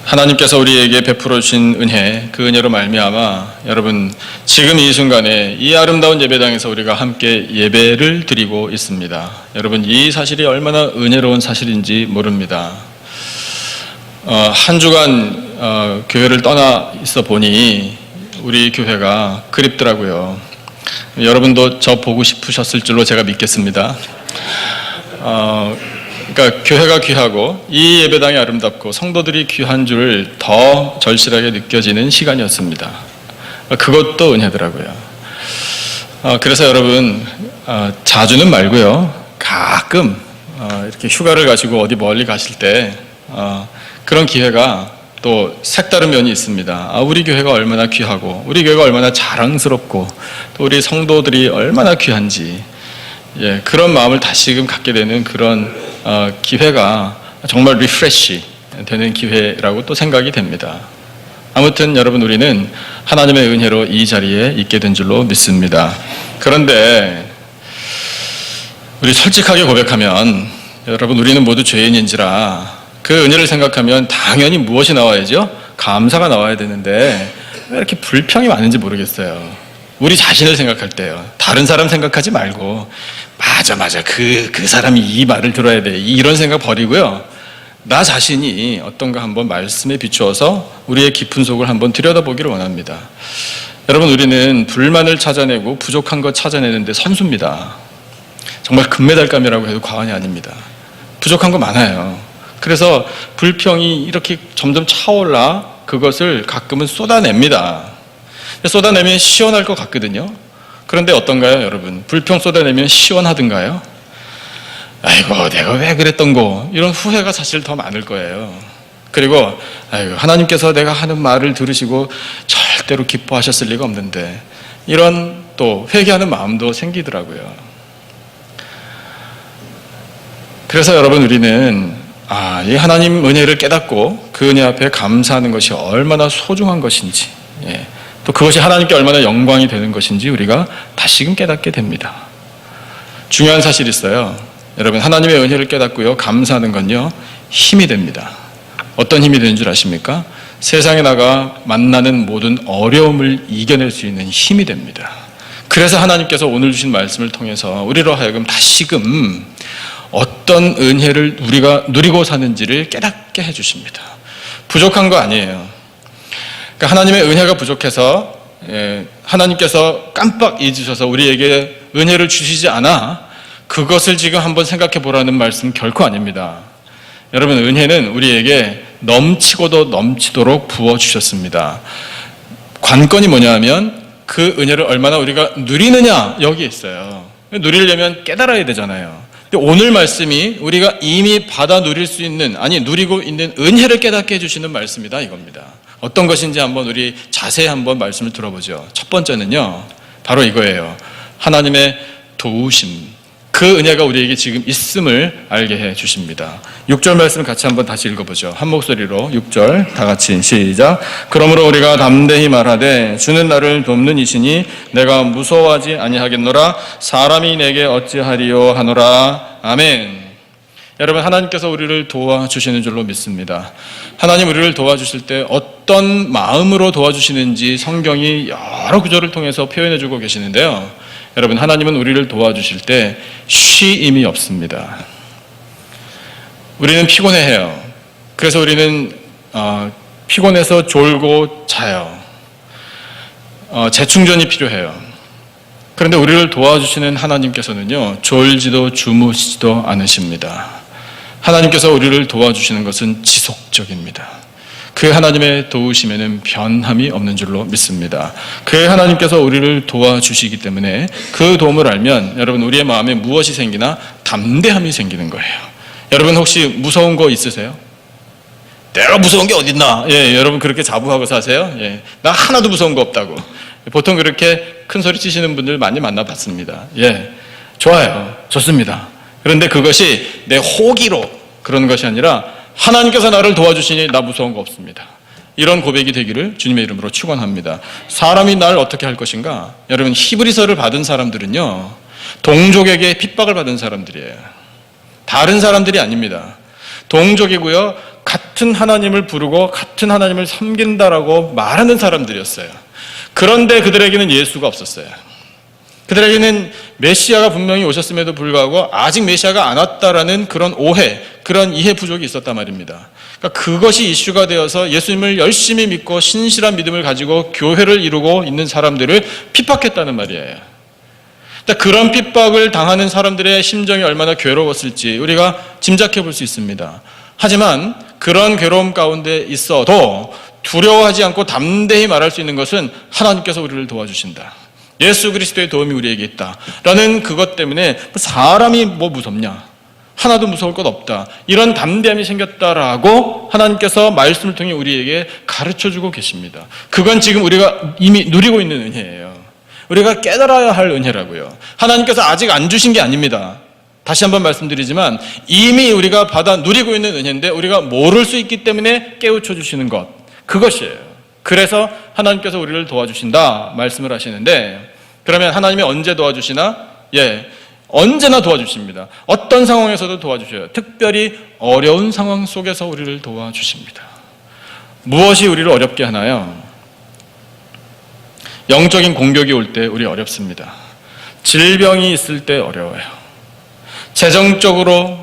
하나님께서 우리에게 베풀어 주신 은혜, 그 은혜로 말미암아 여러분 지금 이 순간에 이 아름다운 예배당에서 우리가 함께 예배를 드리고 있습니다. 여러분 이 사실이 얼마나 은혜로운 사실인지 모릅니다. 한 주간 교회를 떠나 있어 보니 우리 교회가 그립더라고요. 여러분도 저 보고 싶으셨을 줄로 제가 믿겠습니다. 그러니까 교회가 귀하고 이 예배당이 아름답고 성도들이 귀한 줄 더 절실하게 느껴지는 시간이었습니다. 그것도 은혜더라고요. 그래서 여러분 자주는 말고요, 가끔 이렇게 휴가를 가시고 어디 멀리 가실 때 그런 기회가 또 색다른 면이 있습니다. 우리 교회가 얼마나 귀하고 우리 교회가 얼마나 자랑스럽고 또 우리 성도들이 얼마나 귀한지, 그런 마음을 다시금 갖게 되는 그런 기회가 정말 리프레시 되는 기회라고 또 생각이 됩니다. 아무튼 여러분 우리는 하나님의 은혜로 이 자리에 있게 된 줄로 믿습니다. 그런데 우리 솔직하게 고백하면 여러분 우리는 모두 죄인인지라 그 은혜를 생각하면 당연히 무엇이 나와야죠? 감사가 나와야 되는데 왜 이렇게 불평이 많은지 모르겠어요. 우리 자신을 생각할 때요. 다른 사람 생각하지 말고 맞아 그 사람이 이 말을 들어야 돼 이런 생각 버리고요. 나 자신이 어떤가 한번 말씀에 비추어서 우리의 깊은 속을 한번 들여다보기를 원합니다. 여러분 우리는 불만을 찾아내고 부족한 것 찾아내는데 선수입니다. 정말 금메달감이라고 해도 과언이 아닙니다. 부족한 거 많아요. 그래서 불평이 이렇게 점점 차올라 그것을 가끔은 쏟아냅니다. 쏟아내면 시원할 것 같거든요. 그런데 어떤가요, 여러분? 불평 쏟아내면 시원하던가요? 아이고, 내가 왜 그랬던고, 이런 후회가 사실 더 많을 거예요. 그리고 아이고, 하나님께서 내가 하는 말을 들으시고 절대로 기뻐하셨을 리가 없는데, 이런 또 회개하는 마음도 생기더라고요. 그래서 여러분 우리는 이 하나님 은혜를 깨닫고 그 은혜 앞에 감사하는 것이 얼마나 소중한 것인지, 또 그것이 하나님께 얼마나 영광이 되는 것인지 우리가 다시금 깨닫게 됩니다. 중요한 사실이 있어요. 여러분 하나님의 은혜를 깨닫고요, 감사하는 건요, 힘이 됩니다. 어떤 힘이 되는 줄 아십니까? 세상에 나가 만나는 모든 어려움을 이겨낼 수 있는 힘이 됩니다. 그래서 하나님께서 오늘 주신 말씀을 통해서 우리로 하여금 다시금 어떤 은혜를 우리가 누리고 사는지를 깨닫게 해주십니다. 부족한 거 아니에요. 그러니까 하나님의 은혜가 부족해서 하나님께서 깜빡 잊으셔서 우리에게 은혜를 주시지 않아 그것을 지금 한번 생각해 보라는 말씀 결코 아닙니다. 여러분 은혜는 우리에게 넘치고도 넘치도록 부어주셨습니다. 관건이 뭐냐 하면 그 은혜를 얼마나 우리가 누리느냐 여기에 있어요. 누리려면 깨달아야 되잖아요. 오늘 말씀이 우리가 이미 받아 누릴 수 있는, 누리고 있는 은혜를 깨닫게 해주시는 말씀이다 이겁니다. 어떤 것인지 한번 우리 자세히 한번 말씀을 들어보죠. 첫 번째는요, 바로 이거예요. 하나님의 도우심, 그 은혜가 우리에게 지금 있음을 알게 해 주십니다. 6절 말씀 같이 한번 다시 읽어보죠. 한 목소리로 6절 다 같이 시작. 그러므로 우리가 담대히 말하되 주는 나를 돕는 이시니 내가 무서워하지 아니하겠노라. 사람이 내게 어찌하리요 하노라. 아멘. 여러분 하나님께서 우리를 도와주시는 줄로 믿습니다. 하나님 우리를 도와주실 때 어떤 마음으로 도와주시는지 성경이 여러 구절을 통해서 표현해주고 계시는데요. 여러분 하나님은 우리를 도와주실 때 쉼이 없습니다. 우리는 피곤해해요. 그래서 우리는 피곤해서 졸고 자요. 재충전이 필요해요. 그런데 우리를 도와주시는 하나님께서는요, 졸지도 주무시지도 않으십니다. 하나님께서 우리를 도와주시는 것은 지속적입니다. 그 하나님의 도우심에는 변함이 없는 줄로 믿습니다. 그 하나님께서 우리를 도와주시기 때문에 그 도움을 알면 여러분 우리의 마음에 무엇이 생기나? 담대함이 생기는 거예요. 여러분 혹시 무서운 거 있으세요? 내가 무서운 게 어딨나? 여러분 그렇게 자부하고 사세요? 나 하나도 무서운 거 없다고. 보통 그렇게 큰 소리 치시는 분들 많이 만나봤습니다. 좋아요. 좋습니다. 그런데 그것이 내 호기로 그러는 것이 아니라 하나님께서 나를 도와주시니 나 무서운 거 없습니다. 이런 고백이 되기를 주님의 이름으로 축원합니다. 사람이 날 어떻게 할 것인가? 여러분 히브리서를 받은 사람들은요, 동족에게 핍박을 받은 사람들이에요. 다른 사람들이 아닙니다. 동족이고요, 같은 하나님을 부르고 같은 하나님을 섬긴다라고 말하는 사람들이었어요. 그런데 그들에게는 예수가 없었어요. 그들에게는 메시아가 분명히 오셨음에도 불구하고 아직 메시아가 안 왔다라는 그런 오해, 그런 이해 부족이 있었단 말입니다. 그러니까 그것이 이슈가 되어서 예수님을 열심히 믿고 신실한 믿음을 가지고 교회를 이루고 있는 사람들을 핍박했다는 말이에요. 그런 핍박을 당하는 사람들의 심정이 얼마나 괴로웠을지 우리가 짐작해 볼 수 있습니다. 하지만 그런 괴로움 가운데 있어도 두려워하지 않고 담대히 말할 수 있는 것은 하나님께서 우리를 도와주신다. 예수 그리스도의 도움이 우리에게 있다라는 그것 때문에 사람이 뭐 무섭냐, 하나도 무서울 것 없다, 이런 담대함이 생겼다라고 하나님께서 말씀을 통해 우리에게 가르쳐주고 계십니다. 그건 지금 우리가 이미 누리고 있는 은혜예요. 우리가 깨달아야 할 은혜라고요. 하나님께서 아직 안 주신 게 아닙니다. 다시 한번 말씀드리지만 이미 우리가 받아 누리고 있는 은혜인데 우리가 모를 수 있기 때문에 깨우쳐 주시는 것, 그것이에요. 그래서 하나님께서 우리를 도와주신다 말씀을 하시는데, 그러면 하나님이 언제 도와주시나? 언제나 도와주십니다. 어떤 상황에서도 도와주셔요. 특별히 어려운 상황 속에서 우리를 도와주십니다. 무엇이 우리를 어렵게 하나요? 영적인 공격이 올 때 우리 어렵습니다. 질병이 있을 때 어려워요. 재정적으로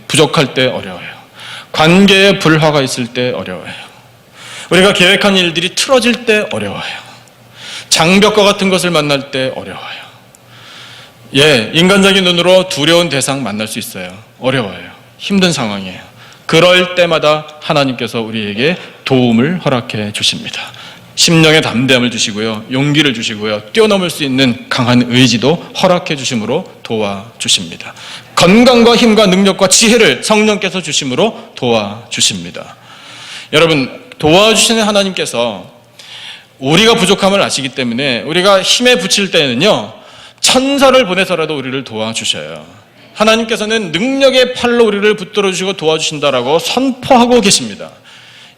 부족할 때 어려워요. 관계에 불화가 있을 때 어려워요. 우리가 계획한 일들이 틀어질 때 어려워요. 장벽과 같은 것을 만날 때 어려워요. 인간적인 눈으로 두려운 대상 만날 수 있어요. 어려워요. 힘든 상황이에요. 그럴 때마다 하나님께서 우리에게 도움을 허락해 주십니다. 심령의 담대함을 주시고요, 용기를 주시고요, 뛰어넘을 수 있는 강한 의지도 허락해 주심으로 도와주십니다. 건강과 힘과 능력과 지혜를 성령께서 주심으로 도와주십니다. 여러분, 도와주시는 하나님께서 우리가 부족함을 아시기 때문에 우리가 힘에 부칠 때는요, 천사를 보내서라도 우리를 도와주셔요. 하나님께서는 능력의 팔로 우리를 붙들어 주시고 도와주신다라고 선포하고 계십니다.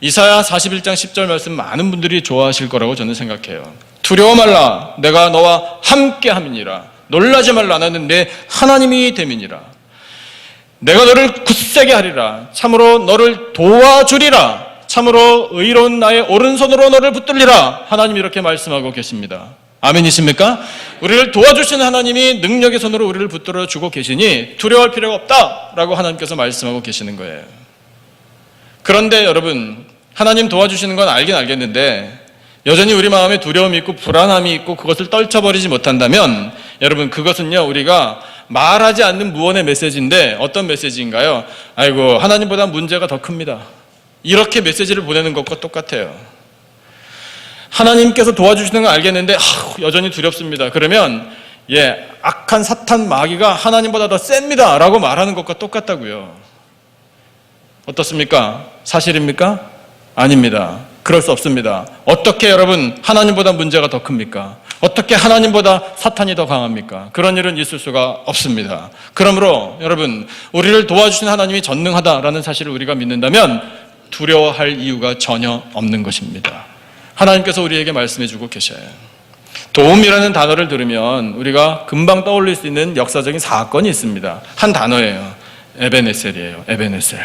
이사야 41장 10절 말씀 많은 분들이 좋아하실 거라고 저는 생각해요. 두려워 말라, 내가 너와 함께 함이니라. 놀라지 말라, 나는 내 하나님이 됨이니라. 내가 너를 굳세게 하리라. 참으로 너를 도와주리라. 참으로 의로운 나의 오른손으로 너를 붙들리라. 하나님이 이렇게 말씀하고 계십니다. 아멘이십니까? 우리를 도와주시는 하나님이 능력의 손으로 우리를 붙들어 주고 계시니 두려워할 필요가 없다라고 하나님께서 말씀하고 계시는 거예요. 그런데 여러분, 하나님 도와주시는 건 알긴 알겠는데 여전히 우리 마음에 두려움이 있고 불안함이 있고 그것을 떨쳐버리지 못한다면 여러분, 그것은요, 우리가 말하지 않는 무언의 메시지인데 어떤 메시지인가요? 아이고, 하나님보다 문제가 더 큽니다. 이렇게 메시지를 보내는 것과 똑같아요. 하나님께서 도와주시는 건 알겠는데 여전히 두렵습니다. 그러면 악한 사탄 마귀가 하나님보다 더 셉니다 라고 말하는 것과 똑같다고요. 어떻습니까? 사실입니까? 아닙니다. 그럴 수 없습니다. 어떻게 여러분 하나님보다 문제가 더 큽니까? 어떻게 하나님보다 사탄이 더 강합니까? 그런 일은 있을 수가 없습니다. 그러므로 여러분, 우리를 도와주시는 하나님이 전능하다라는 사실을 우리가 믿는다면 두려워할 이유가 전혀 없는 것입니다. 하나님께서 우리에게 말씀해주고 계셔요. 도움이라는 단어를 들으면 우리가 금방 떠올릴 수 있는 역사적인 사건이 있습니다. 한 단어예요. 에베네셀이에요. 에베네셀.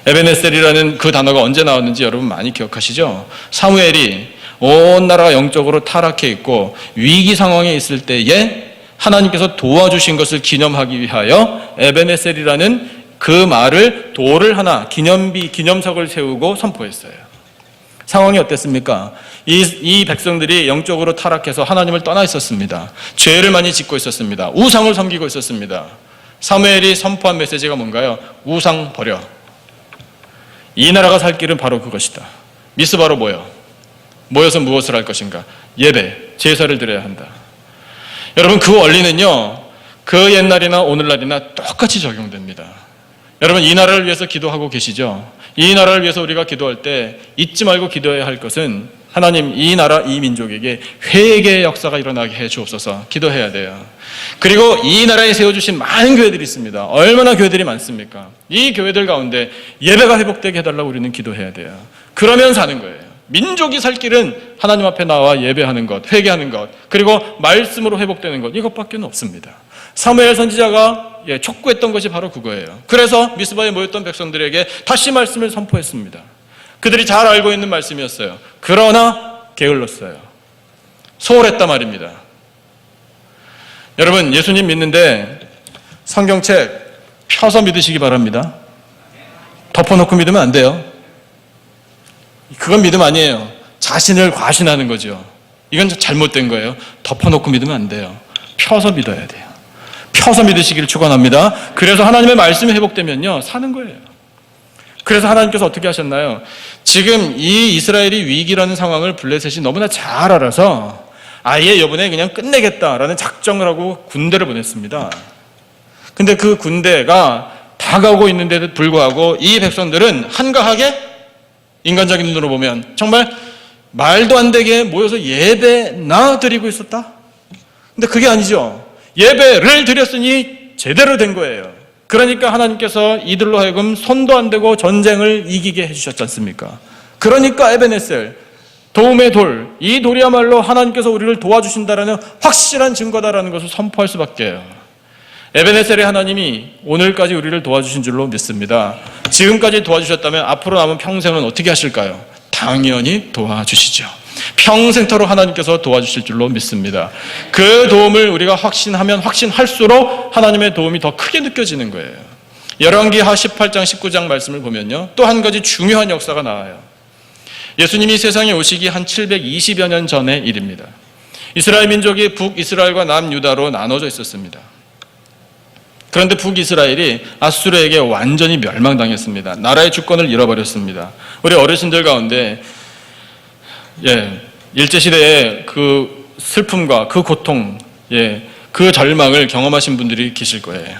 에베네셀이라는 그 단어가 언제 나왔는지 여러분 많이 기억하시죠? 사무엘이 온 나라가 영적으로 타락해 있고 위기 상황에 있을 때에 하나님께서 도와주신 것을 기념하기 위하여 에베네셀이라는 그 말을 돌을 하나, 기념석을 세우고 선포했어요. 상황이 어땠습니까? 이 백성들이 영적으로 타락해서 하나님을 떠나 있었습니다. 죄를 많이 짓고 있었습니다. 우상을 섬기고 있었습니다. 사무엘이 선포한 메시지가 뭔가요? 우상 버려. 이 나라가 살 길은 바로 그것이다. 미스바로 모여서 무엇을 할 것인가? 예배, 제사를 드려야 한다. 여러분, 그 원리는요, 그 옛날이나 오늘날이나 똑같이 적용됩니다. 여러분, 이 나라를 위해서 기도하고 계시죠? 이 나라를 위해서 우리가 기도할 때 잊지 말고 기도해야 할 것은 하나님, 이 나라, 이 민족에게 회개의 역사가 일어나게 해 주옵소서. 기도해야 돼요. 그리고 이 나라에 세워주신 많은 교회들이 있습니다. 얼마나 교회들이 많습니까? 이 교회들 가운데 예배가 회복되게 해달라고 우리는 기도해야 돼요. 그러면 사는 거예요. 민족이 살 길은 하나님 앞에 나와 예배하는 것, 회개하는 것, 그리고 말씀으로 회복되는 것, 이것밖에 없습니다. 사무엘 선지자가 촉구했던 것이 바로 그거예요. 그래서 미스바에 모였던 백성들에게 다시 말씀을 선포했습니다. 그들이 잘 알고 있는 말씀이었어요. 그러나 게을렀어요. 소홀했단 말입니다. 여러분, 예수님 믿는데 성경책 펴서 믿으시기 바랍니다. 덮어놓고 믿으면 안 돼요. 그건 믿음 아니에요. 자신을 과신하는 거죠. 이건 잘못된 거예요. 덮어놓고 믿으면 안 돼요. 펴서 믿어야 돼요. 펴서 믿으시기를 축원합니다. 그래서 하나님의 말씀이 회복되면요, 사는 거예요. 그래서 하나님께서 어떻게 하셨나요? 지금 이 이스라엘이 위기라는 상황을 블레셋이 너무나 잘 알아서 아예 이번에 그냥 끝내겠다라는 작정을 하고 군대를 보냈습니다. 근데 그 군대가 다가오고 있는데도 불구하고 이 백성들은 한가하게 인간적인 눈으로 보면 정말 말도 안 되게 모여서 예배나 드리고 있었다? 근데 그게 아니죠. 예배를 드렸으니 제대로 된 거예요. 그러니까 하나님께서 이들로 하여금 손도 안 대고 전쟁을 이기게 해주셨지 않습니까? 그러니까 에베네셀, 도움의 돌, 이 돌이야말로 하나님께서 우리를 도와주신다라는 확실한 증거다라는 것을 선포할 수밖에 해요. 에베네셀의 하나님이 오늘까지 우리를 도와주신 줄로 믿습니다. 지금까지 도와주셨다면 앞으로 남은 평생은 어떻게 하실까요? 당연히 도와주시죠. 평생토록 하나님께서 도와주실 줄로 믿습니다. 그 도움을 우리가 확신하면 확신할수록 하나님의 도움이 더 크게 느껴지는 거예요. 열왕기하 18장 19장 말씀을 보면요, 또 한 가지 중요한 역사가 나와요. 예수님이 세상에 오시기 한 720여 년 전의 일입니다. 이스라엘 민족이 북이스라엘과 남유다로 나눠져 있었습니다. 그런데 북이스라엘이 아수르에게 완전히 멸망당했습니다. 나라의 주권을 잃어버렸습니다. 우리 어르신들 가운데 일제시대의 그 슬픔과 그 고통, 그 절망을 경험하신 분들이 계실 거예요.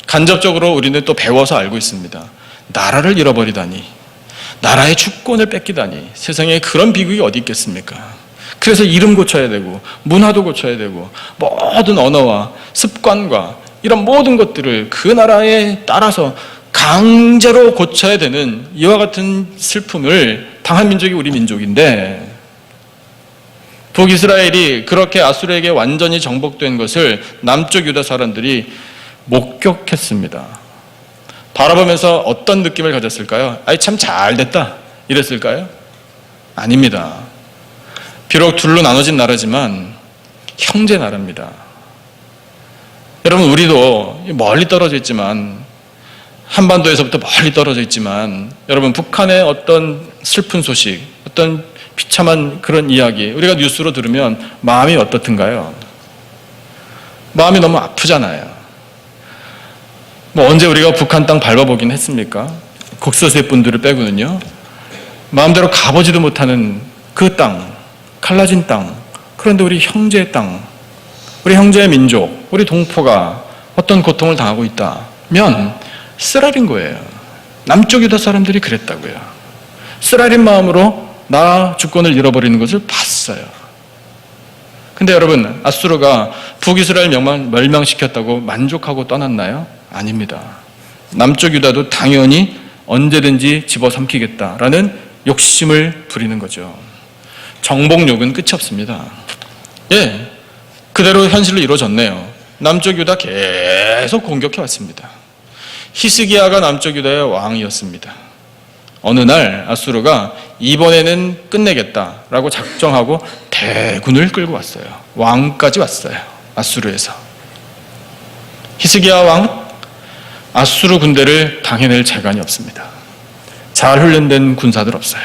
간접적으로 우리는 또 배워서 알고 있습니다. 나라를 잃어버리다니, 나라의 주권을 뺏기다니, 세상에 그런 비극이 어디 있겠습니까? 그래서 이름 고쳐야 되고 문화도 고쳐야 되고 모든 언어와 습관과 이런 모든 것들을 그 나라에 따라서 강제로 고쳐야 되는 이와 같은 슬픔을 당한 민족이 우리 민족인데, 북이스라엘이 그렇게 아수르에게 완전히 정복된 것을 남쪽 유다 사람들이 목격했습니다. 바라보면서 어떤 느낌을 가졌을까요? 아이, 참 잘됐다 이랬을까요? 아닙니다. 비록 둘로 나눠진 나라지만 형제 나라입니다. 여러분, 우리도 멀리 떨어져 있지만, 한반도에서부터 멀리 떨어져 있지만, 여러분, 북한의 어떤 슬픈 소식, 어떤 비참한 그런 이야기, 우리가 뉴스로 들으면 마음이 어떻든가요? 마음이 너무 아프잖아요. 언제 우리가 북한 땅 밟아보긴 했습니까? 극소수의 분들을 빼고는요. 마음대로 가보지도 못하는 그 땅, 갈라진 땅, 그런데 우리 형제의 땅, 우리 형제의 민족, 우리 동포가 어떤 고통을 당하고 있다면 쓰라린 거예요. 남쪽 유다 사람들이 그랬다고요. 쓰라린 마음으로 나라 주권을 잃어버리는 것을 봤어요. 근데 여러분, 아수르가 북이스라엘 멸망시켰다고 만족하고 떠났나요? 아닙니다. 남쪽 유다도 당연히 언제든지 집어삼키겠다라는 욕심을 부리는 거죠. 정복욕은 끝이 없습니다. 그대로 현실로 이루어졌네요. 남쪽 유다 계속 공격해 왔습니다. 히스기야가 남쪽 유다의 왕이었습니다. 어느 날 아수르가 이번에는 끝내겠다라고 작정하고 대군을 끌고 왔어요. 왕까지 왔어요. 아수르에서. 히스기야 왕, 아수르 군대를 당해낼 재간이 없습니다. 잘 훈련된 군사들 없어요.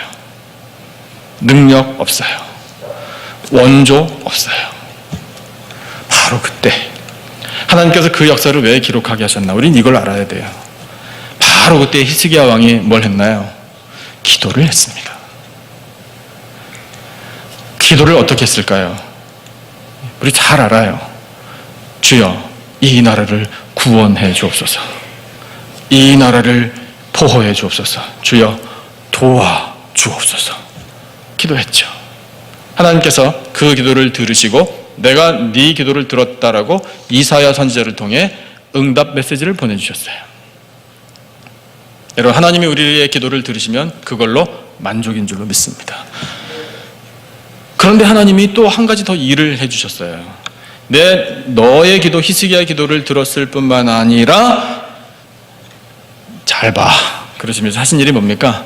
능력 없어요. 원조 없어요. 바로 그때 하나님께서 그 역사를 왜 기록하게 하셨나? 우린 이걸 알아야 돼요. 바로 그때 히스기야 왕이 뭘 했나요? 기도를 했습니다. 기도를 어떻게 했을까요? 우리 잘 알아요. 주여, 이 나라를 구원해 주옵소서. 이 나라를 보호해 주옵소서. 주여, 도와 주옵소서. 기도했죠. 하나님께서 그 기도를 들으시고 내가 네 기도를 들었다라고 이사야 선지자를 통해 응답 메시지를 보내주셨어요. 여러분, 하나님이 우리의 기도를 들으시면 그걸로 만족인 줄로 믿습니다. 그런데 하나님이 또 한 가지 더 일을 해주셨어요. 너의 기도, 히스기야의 기도를 들었을 뿐만 아니라 잘 봐. 그러시면서 하신 일이 뭡니까?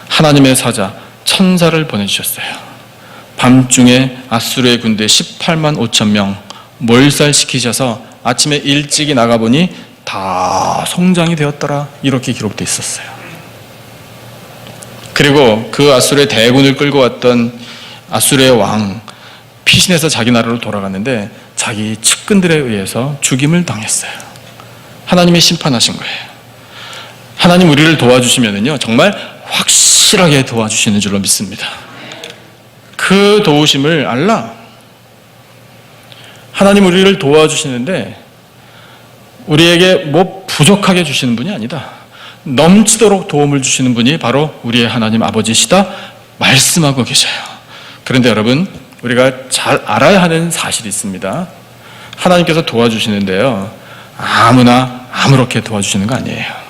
하나님의 사자 천사를 보내주셨어요. 밤중에 아수르의 군대 18만 5천 명 몰살시키셔서 아침에 일찍이 나가보니 다 성장이 되었더라. 이렇게 기록되어 있었어요. 그리고 그 아수르의 대군을 끌고 왔던 아수르의 왕 피신해서 자기 나라로 돌아갔는데 자기 측근들에 의해서 죽임을 당했어요. 하나님이 심판하신 거예요. 하나님 우리를 도와주시면은요, 정말 확실하게 도와주시는 줄로 믿습니다. 그 도우심을 알라. 하나님 우리를 도와주시는데 우리에게 뭐 부족하게 주시는 분이 아니다. 넘치도록 도움을 주시는 분이 바로 우리의 하나님 아버지시다 말씀하고 계셔요. 그런데 여러분, 우리가 잘 알아야 하는 사실이 있습니다. 하나님께서 도와주시는데요, 아무나 아무렇게 도와주시는 거 아니에요.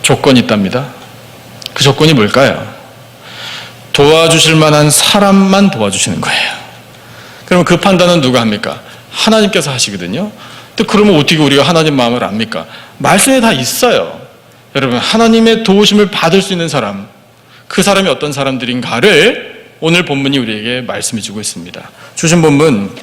조건이 있답니다. 그 조건이 뭘까요? 도와주실 만한 사람만 도와주시는 거예요. 그러면 그 판단은 누가 합니까? 하나님께서 하시거든요. 근데 그러면 어떻게 우리가 하나님 마음을 압니까? 말씀에 다 있어요. 여러분, 하나님의 도우심을 받을 수 있는 사람, 그 사람이 어떤 사람들인가를 오늘 본문이 우리에게 말씀해 주고 있습니다. 주신 본문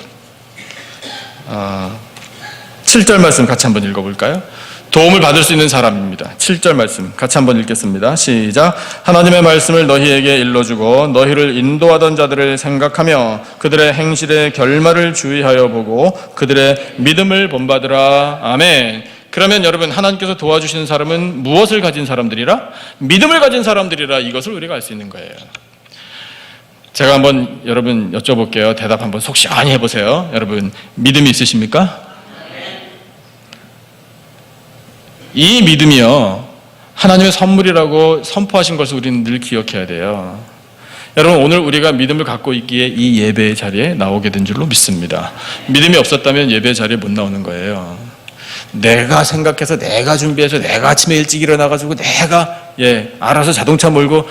7절 말씀 같이 한번 읽어볼까요? 도움을 받을 수 있는 사람입니다. 7절 말씀 같이 한번 읽겠습니다. 시작. 하나님의 말씀을 너희에게 일러주고 너희를 인도하던 자들을 생각하며 그들의 행실의 결말을 주의하여 보고 그들의 믿음을 본받으라. 아멘. 그러면 여러분, 하나님께서 도와주시는 사람은 무엇을 가진 사람들이라? 믿음을 가진 사람들이라. 이것을 우리가 알 수 있는 거예요. 제가 한번 여러분 여쭤볼게요. 대답 한번 속 시원히 해보세요. 여러분, 믿음이 있으십니까? 이 믿음이요, 하나님의 선물이라고 선포하신 것을 우리는 늘 기억해야 돼요. 여러분, 오늘 우리가 믿음을 갖고 있기에 이 예배의 자리에 나오게 된 줄로 믿습니다. 믿음이 없었다면 예배의 자리에 못 나오는 거예요. 내가 생각해서, 내가 준비해서, 내가 아침에 일찍 일어나가지고 내가 알아서 자동차 몰고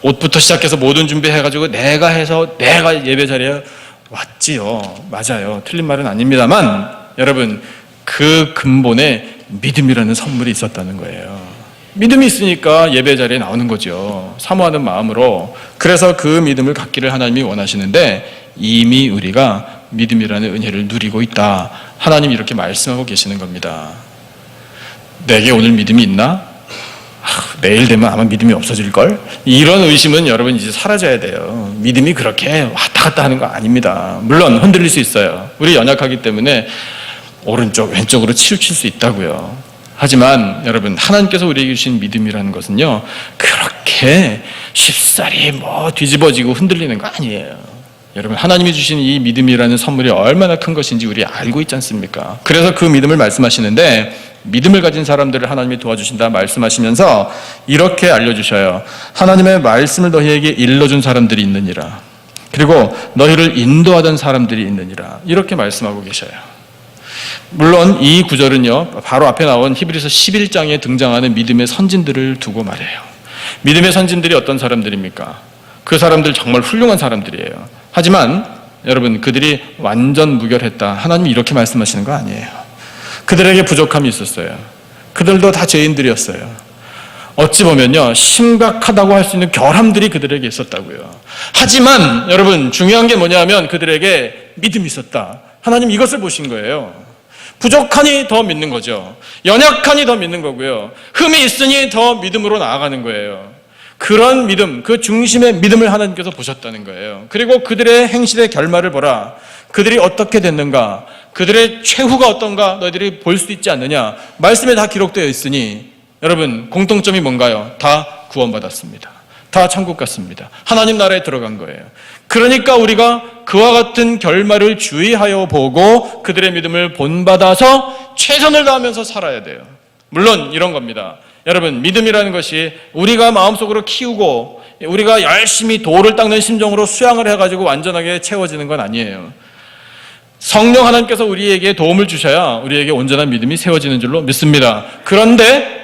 옷부터 시작해서 모든 준비해가지고 내가 해서 내가 예배 자리에 왔지요. 맞아요. 틀린 말은 아닙니다만 여러분, 그 근본에 믿음이라는 선물이 있었다는 거예요. 믿음이 있으니까 예배 자리에 나오는 거죠. 사모하는 마음으로. 그래서 그 믿음을 갖기를 하나님이 원하시는데 이미 우리가 믿음이라는 은혜를 누리고 있다. 하나님이 이렇게 말씀하고 계시는 겁니다. 내게 오늘 믿음이 있나? 내일 되면 아마 믿음이 없어질걸? 이런 의심은 여러분 이제 사라져야 돼요. 믿음이 그렇게 왔다 갔다 하는 거 아닙니다. 물론 흔들릴 수 있어요. 우리 연약하기 때문에 오른쪽 왼쪽으로 치우칠 수 있다고요. 하지만 여러분, 하나님께서 우리에게 주신 믿음이라는 것은요, 그렇게 쉽사리 뒤집어지고 흔들리는 거 아니에요. 여러분, 하나님이 주신 이 믿음이라는 선물이 얼마나 큰 것인지 우리 알고 있지 않습니까? 그래서 그 믿음을 말씀하시는데, 믿음을 가진 사람들을 하나님이 도와주신다 말씀하시면서 이렇게 알려주셔요. 하나님의 말씀을 너희에게 일러준 사람들이 있느니라. 그리고 너희를 인도하던 사람들이 있느니라. 이렇게 말씀하고 계셔요. 물론 이 구절은요, 바로 앞에 나온 히브리서 11장에 등장하는 믿음의 선진들을 두고 말해요. 믿음의 선진들이 어떤 사람들입니까? 그 사람들 정말 훌륭한 사람들이에요. 하지만 여러분, 그들이 완전 무결했다. 하나님이 이렇게 말씀하시는 거 아니에요. 그들에게 부족함이 있었어요. 그들도 다 죄인들이었어요. 어찌 보면요, 심각하다고 할 수 있는 결함들이 그들에게 있었다고요. 하지만 여러분, 중요한 게 뭐냐면 그들에게 믿음이 있었다. 하나님 이것을 보신 거예요. 부족하니 더 믿는 거죠. 연약하니 더 믿는 거고요. 흠이 있으니 더 믿음으로 나아가는 거예요. 그런 믿음, 그 중심의 믿음을 하나님께서 보셨다는 거예요. 그리고 그들의 행실의 결말을 보라. 그들이 어떻게 됐는가, 그들의 최후가 어떤가 너희들이 볼 수 있지 않느냐. 말씀에 다 기록되어 있으니 여러분, 공통점이 뭔가요? 다 구원받았습니다. 다 천국 갔습니다. 하나님 나라에 들어간 거예요. 그러니까 우리가 그와 같은 결말을 주의하여 보고 그들의 믿음을 본받아서 최선을 다하면서 살아야 돼요. 물론 이런 겁니다. 여러분, 믿음이라는 것이 우리가 마음속으로 키우고 우리가 열심히 돌을 닦는 심정으로 수양을 해가지고 완전하게 채워지는 건 아니에요. 성령 하나님께서 우리에게 도움을 주셔야 우리에게 온전한 믿음이 세워지는 줄로 믿습니다. 그런데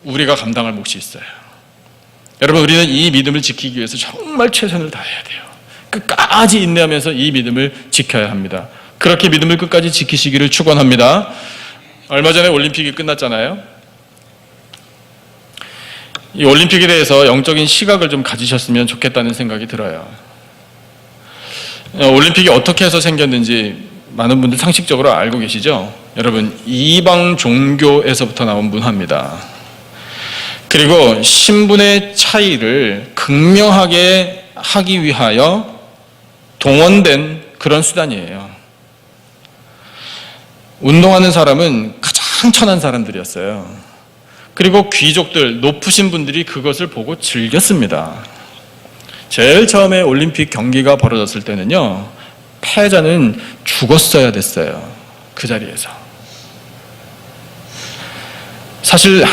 우리가 감당할 몫이 있어요. 여러분, 우리는 이 믿음을 지키기 위해서 정말 최선을 다해야 돼요. 끝까지 인내하면서 이 믿음을 지켜야 합니다. 그렇게 믿음을 끝까지 지키시기를 축원합니다. 얼마 전에 올림픽이 끝났잖아요. 이 올림픽에 대해서 영적인 시각을 좀 가지셨으면 좋겠다는 생각이 들어요. 올림픽이 어떻게 해서 생겼는지 많은 분들 상식적으로 알고 계시죠? 여러분, 이방 종교에서부터 나온 문화입니다. 그리고 신분의 차이를 극명하게 하기 위하여 동원된 그런 수단이에요. 운동하는 사람은 가장 천한 사람들이었어요. 그리고 귀족들, 높으신 분들이 그것을 보고 즐겼습니다. 제일 처음에 올림픽 경기가 벌어졌을 때는요, 패자는 죽었어야 됐어요. 그 자리에서. 사실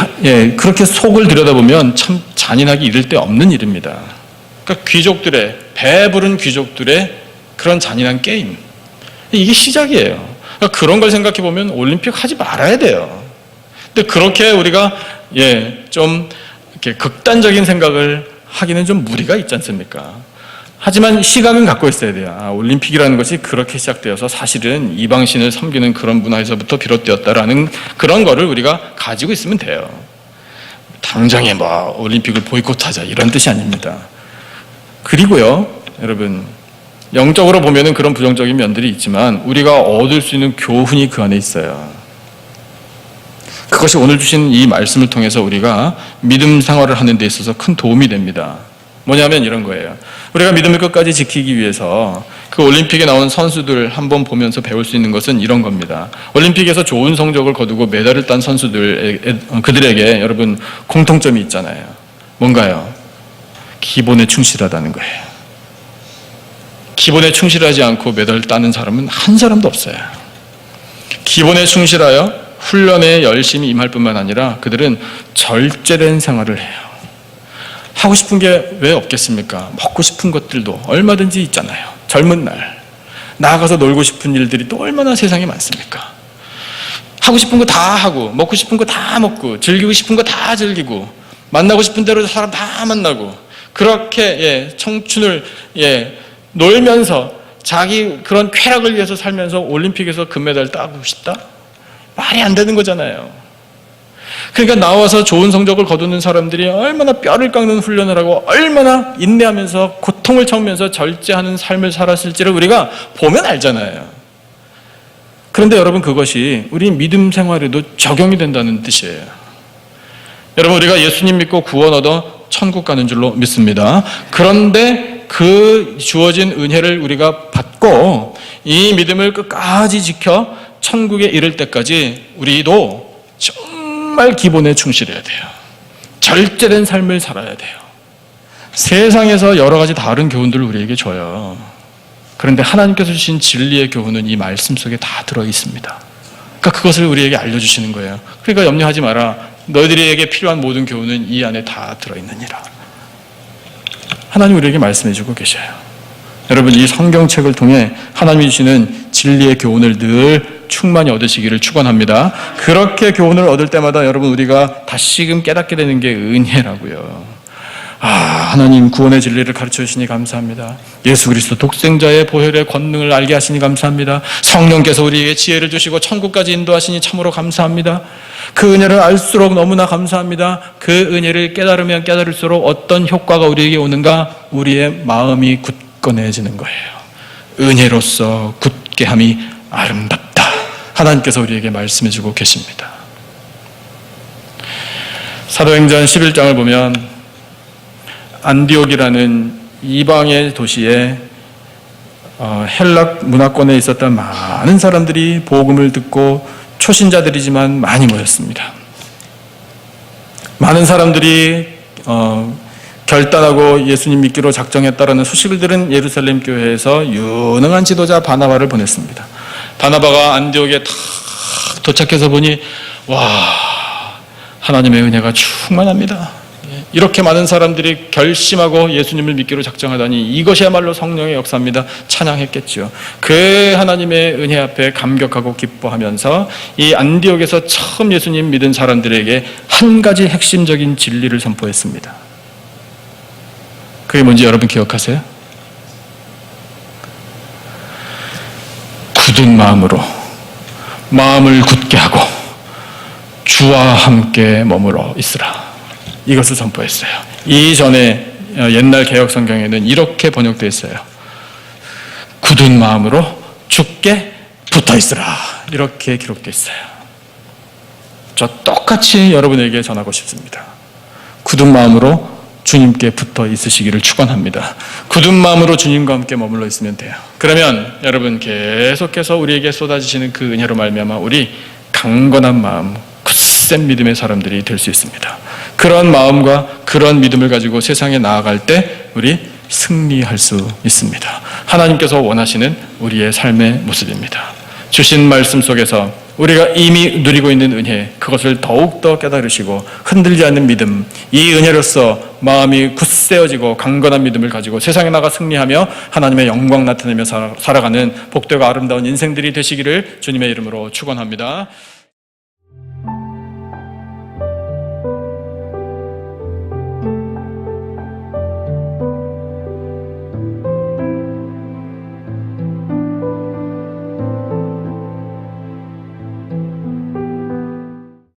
그렇게 속을 들여다보면 참 잔인하기 이를 데 없는 일입니다. 그러니까 귀족들의, 배부른 귀족들의 그런 잔인한 게임, 이게 시작이에요. 그러니까 그런 걸 생각해 보면 올림픽 하지 말아야 돼요. 근데 그렇게 우리가 좀 이렇게 극단적인 생각을 하기는 좀 무리가 있지 않습니까? 하지만 시각은 갖고 있어야 돼요. 올림픽이라는 것이 그렇게 시작되어서 사실은 이방신을 섬기는 그런 문화에서부터 비롯되었다라는 그런 거를 우리가 가지고 있으면 돼요. 당장에 뭐 올림픽을 보이콧하자 이런 뜻이 아닙니다. 그리고요, 여러분, 영적으로 보면은 그런 부정적인 면들이 있지만 우리가 얻을 수 있는 교훈이 그 안에 있어요. 그것이 오늘 주신 이 말씀을 통해서 우리가 믿음 생활을 하는 데 있어서 큰 도움이 됩니다. 뭐냐면 이런 거예요. 우리가 믿음을 끝까지 지키기 위해서 그 올림픽에 나온 선수들 한번 보면서 배울 수 있는 것은 이런 겁니다. 올림픽에서 좋은 성적을 거두고 메달을 딴 선수들, 그들에게 여러분 공통점이 있잖아요. 뭔가요? 기본에 충실하다는 거예요. 기본에 충실하지 않고 메달을 따는 사람은 한 사람도 없어요. 기본에 충실하여 훈련에 열심히 임할 뿐만 아니라 그들은 절제된 생활을 해요. 하고 싶은 게 왜 없겠습니까? 먹고 싶은 것들도 얼마든지 있잖아요. 젊은 날 나가서 놀고 싶은 일들이 또 얼마나 세상에 많습니까? 하고 싶은 거 다 하고 먹고 싶은 거 다 먹고 즐기고 싶은 거 다 즐기고 만나고 싶은 대로 사람 다 만나고 그렇게 청춘을 놀면서 자기 그런 쾌락을 위해서 살면서 올림픽에서 금메달 따고 싶다? 말이 안 되는 거잖아요. 그러니까 나와서 좋은 성적을 거두는 사람들이 얼마나 뼈를 깎는 훈련을 하고 얼마나 인내하면서 고통을 참으면서 절제하는 삶을 살았을지를 우리가 보면 알잖아요. 그런데 여러분, 그것이 우리 믿음 생활에도 적용이 된다는 뜻이에요. 여러분, 우리가 예수님 믿고 구원 얻어 천국 가는 줄로 믿습니다. 그런데 그 주어진 은혜를 우리가 받고 이 믿음을 끝까지 지켜 천국에 이를 때까지 우리도 정말 기본에 충실해야 돼요. 절제된 삶을 살아야 돼요. 세상에서 여러 가지 다른 교훈들을 우리에게 줘요. 그런데 하나님께서 주신 진리의 교훈은 이 말씀 속에 다 들어 있습니다. 그러니까 그것을 우리에게 알려주시는 거예요. 그러니까 염려하지 마라. 너희들에게 필요한 모든 교훈은 이 안에 다 들어있느니라. 하나님 우리에게 말씀해주고 계셔요. 여러분, 이 성경책을 통해 하나님이 주시는 진리의 교훈을 늘 충만히 얻으시기를 축원합니다. 그렇게 교훈을 얻을 때마다 여러분, 우리가 다시금 깨닫게 되는 게 은혜라고요. 하나님 구원의 진리를 가르쳐 주시니 감사합니다. 예수 그리스도 독생자의 보혈의 권능을 알게 하시니 감사합니다. 성령께서 우리에게 지혜를 주시고 천국까지 인도하시니 참으로 감사합니다. 그 은혜를 알수록 너무나 감사합니다. 그 은혜를 깨달으면 깨달을수록 어떤 효과가 우리에게 오는가? 우리의 마음이 굳건해지는 거예요. 은혜로서 굳게함이 아름답다. 하나님께서 우리에게 말씀해주고 계십니다. 사도행전 11장을 보면 안디옥이라는 이방의 도시에 헬락 문화권에 있었던 많은 사람들이 복음을 듣고 초신자들이지만 많이 모였습니다. 많은 사람들이 결단하고 예수님 믿기로 작정했다라는 소식을 들은 예루살렘 교회에서 유능한 지도자 바나바를 보냈습니다. 바나바가 안디옥에 탁 도착해서 보니 하나님의 은혜가 충만합니다. 이렇게 많은 사람들이 결심하고 예수님을 믿기로 작정하다니 이것이야말로 성령의 역사입니다. 찬양했겠죠. 그 하나님의 은혜 앞에 감격하고 기뻐하면서 이 안디옥에서 처음 예수님 믿은 사람들에게 한 가지 핵심적인 진리를 선포했습니다. 그게 뭔지 여러분 기억하세요? 굳은 마음으로 마음을 굳게 하고 주와 함께 머물러 있으라. 이것을 선포했어요. 이전에 옛날 개혁 성경에는 이렇게 번역되어 있어요. 굳은 마음으로 주께 붙어 있으라. 이렇게 기록되어 있어요. 저 똑같이 여러분에게 전하고 싶습니다. 굳은 마음으로 주님께 붙어 있으시기를 축원합니다. 굳은 마음으로 주님과 함께 머물러 있으면 돼요. 그러면 여러분 계속해서 우리에게 쏟아지시는 그 은혜로 말미암아 우리 강건한 마음, 굳센 믿음의 사람들이 될 수 있습니다. 그런 마음과 그런 믿음을 가지고 세상에 나아갈 때 우리 승리할 수 있습니다. 하나님께서 원하시는 우리의 삶의 모습입니다. 주신 말씀 속에서 우리가 이미 누리고 있는 은혜, 그것을 더욱더 깨달으시고 흔들지 않는 믿음, 이 은혜로서 마음이 굳세어지고 강건한 믿음을 가지고 세상에 나가 승리하며 하나님의 영광 나타내며 살아가는 복되고 아름다운 인생들이 되시기를 주님의 이름으로 축원합니다.